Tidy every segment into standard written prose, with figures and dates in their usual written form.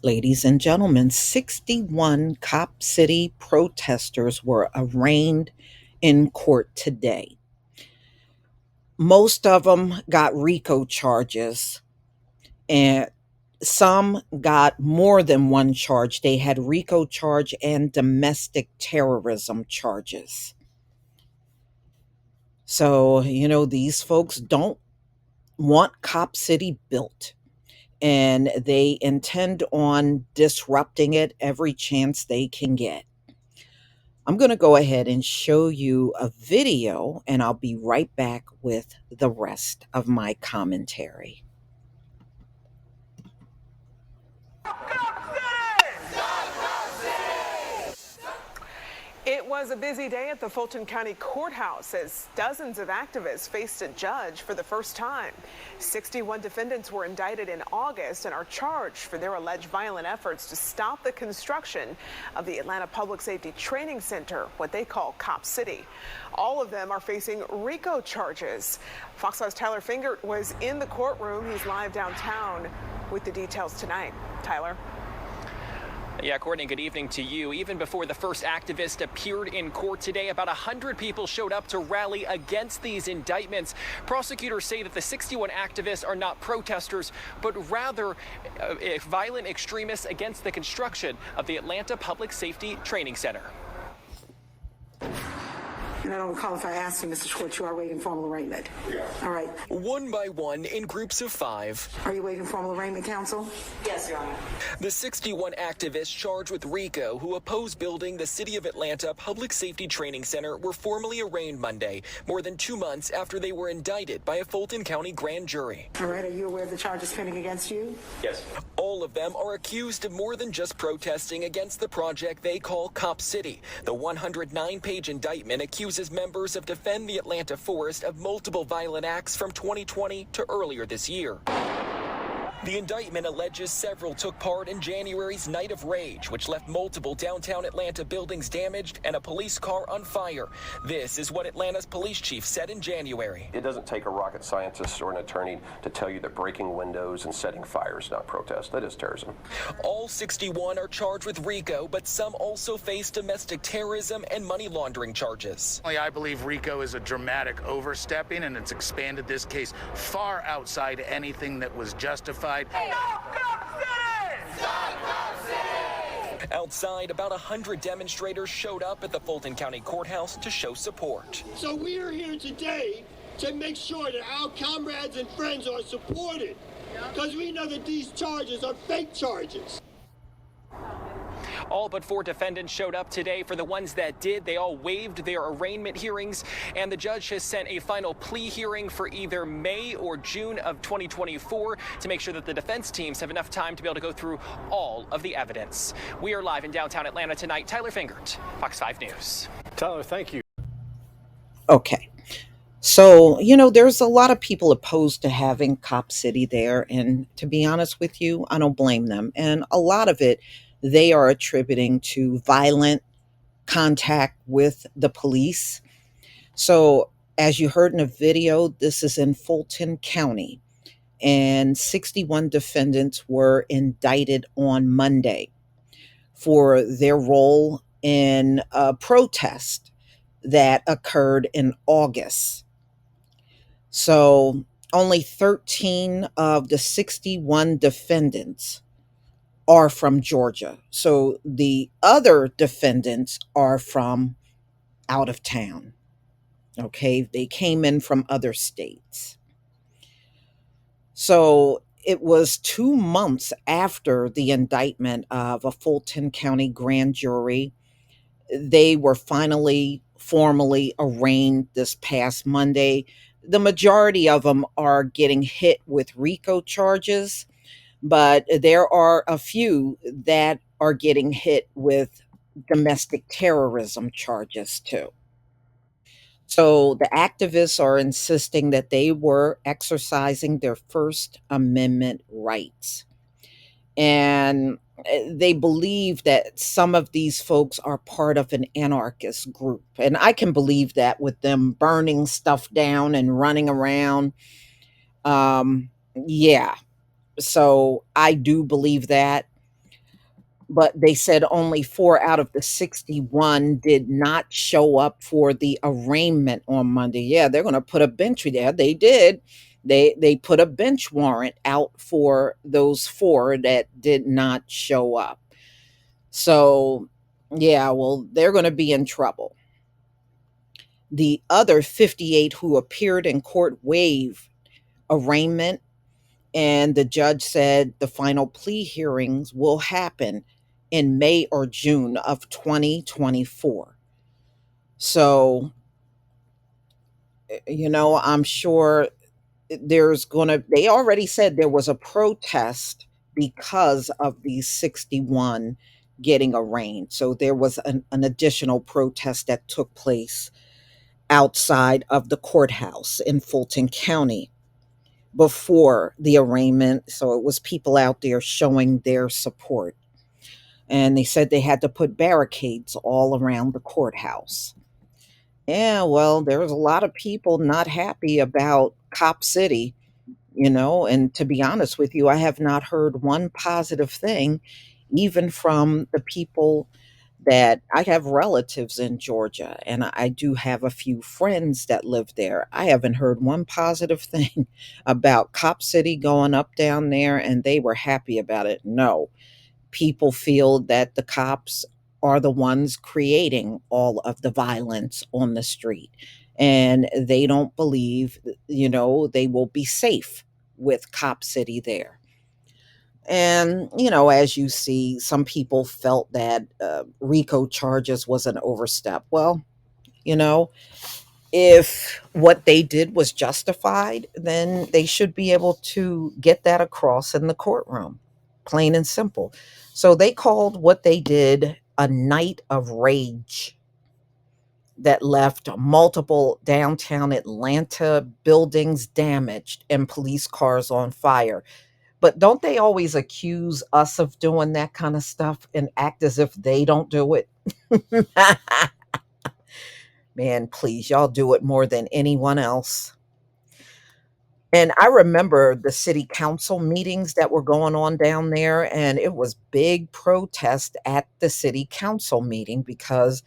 Ladies and gentlemen, 61 Cop City protesters were arraigned in court today. Most of them got RICO charges, and some got more than one charge. They had RICO charge and domestic terrorism charges. So, these folks don't want Cop City built, and they intend on disrupting it every chance they can get. I'm going to go ahead and show you a video, and I'll be right back with the rest of my commentary. It was a busy day at the Fulton County Courthouse as dozens of activists faced a judge for the first time. 61 defendants were indicted in August and are charged for their alleged violent efforts to stop the construction of the Atlanta Public Safety Training Center, what they call Cop City. All of them are facing RICO charges. Fox 5's Tyler Fingert was in the courtroom. He's live downtown with the details tonight. Tyler. Yeah, Courtney, good evening to you. Even before the first activist appeared in court today, about 100 people showed up to rally against these indictments. Prosecutors say that the 61 activists are not protesters, but rather violent extremists against the construction of the Atlanta Public Safety Training Center. And I don't recall if I asked you, Mr. Schwartz, you are waiting formal arraignment. Yeah. All right. One by one, in groups of 5. Are you waiting formal arraignment, counsel? Yes, Your Honor. The 61 activists charged with RICO who oppose building the City of Atlanta Public Safety Training Center were formally arraigned Monday, more than 2 months after they were indicted by a Fulton County grand jury. All right. Are you aware of the charges pending against you? Yes. All of them are accused of more than just protesting against the project they call Cop City. The 109-page indictment accuses members of Defend the Atlanta Forest of multiple violent acts from 2020 to earlier this year. The indictment alleges several took part in January's Night of Rage, which left multiple downtown Atlanta buildings damaged and a police car on fire. This is what Atlanta's police chief said in January. It doesn't take a rocket scientist or an attorney to tell you that breaking windows and setting fires is not protest. That is terrorism. All 61 are charged with RICO, but some also face domestic terrorism and money laundering charges. I believe RICO is a dramatic overstepping, and it's expanded this case far outside anything that was justified. Outside, about 100 demonstrators showed up at the Fulton County Courthouse to show support. So we are here today to make sure that our comrades and friends are supported, because we know that these charges are fake charges. All but 4 defendants showed up today. For the ones that did, they all waived their arraignment hearings, and the judge has sent a final plea hearing for either May or June of 2024 to make sure that the defense teams have enough time to be able to go through all of the evidence. We are live in downtown Atlanta tonight. Tyler Fingert, Fox 5 News. Tyler, thank you. Okay. So, there's a lot of people opposed to having Cop City there, and to be honest with you, I don't blame them. And a lot of it they are attributing to violent contact with the police. So, as you heard in the video, this is in Fulton County, and 61 defendants were indicted on Monday for their role in a protest that occurred in August. So, only 13 of the 61 defendants are from Georgia. So the other defendants are from out of town. Okay, they came in from other states. So it was 2 months after the indictment of a Fulton County grand jury. They were finally formally arraigned this past Monday. The majority of them are getting hit with RICO charges, but there are a few that are getting hit with domestic terrorism charges too. So the activists are insisting that they were exercising their First Amendment rights. And they believe that some of these folks are part of an anarchist group. And I can believe that with them burning stuff down and running around. Yeah. So I do believe that. but they said only 4 out of the 61 did not show up for the arraignment on Monday. Yeah, they're going to put a bench there. They did. They put a bench warrant out for those 4 that did not show up. So, yeah, well, they're going to be in trouble. The other 58 who appeared in court waived arraignment, and the judge said the final plea hearings will happen in May or June of 2024. So, I'm sure they already said there was a protest because of these 61 getting arraigned. So there was an additional protest that took place outside of the courthouse in Fulton County before the arraignment. So it was people out there showing their support. And they said they had to put barricades all around the courthouse. Yeah, well, there was a lot of people not happy about Cop City, and to be honest with you, I have not heard one positive thing, even from the people that I have relatives in Georgia, and I do have a few friends that live there. I haven't heard one positive thing about Cop City going up down there, and they were happy about it. No, people feel that the cops are the ones creating all of the violence on the street, and they don't believe, they will be safe with Cop City there. And, as you see, some people felt that RICO charges was an overstep. Well, you know, if what they did was justified, then they should be able to get that across in the courtroom, plain and simple. So they called what they did a night of rage that left multiple downtown Atlanta buildings damaged and police cars on fire. But don't they always accuse us of doing that kind of stuff and act as if they don't do it? Man, please, y'all do it more than anyone else. And I remember the city council meetings that were going on down there, and it was big protest at the city council meeting because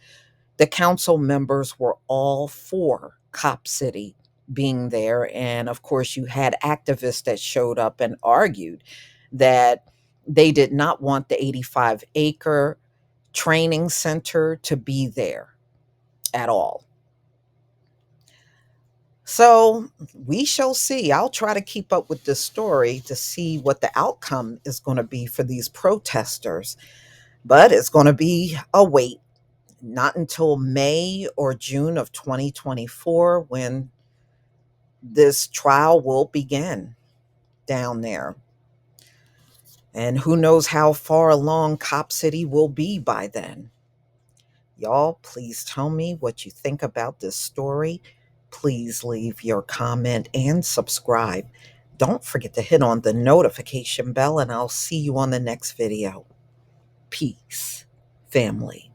the council members were all for Cop City being there. And of course, you had activists that showed up and argued that they did not want the 85-acre training center to be there at all. So we shall see. I'll try to keep up with this story to see what the outcome is going to be for these protesters. But it's going to be a wait, not until May or June of 2024 when this trial will begin down there. And who knows how far along Cop City will be by then. Y'all, please tell me what you think about this story. Please leave your comment and subscribe. Don't forget to hit on the notification bell, and I'll see you on the next video. Peace, family.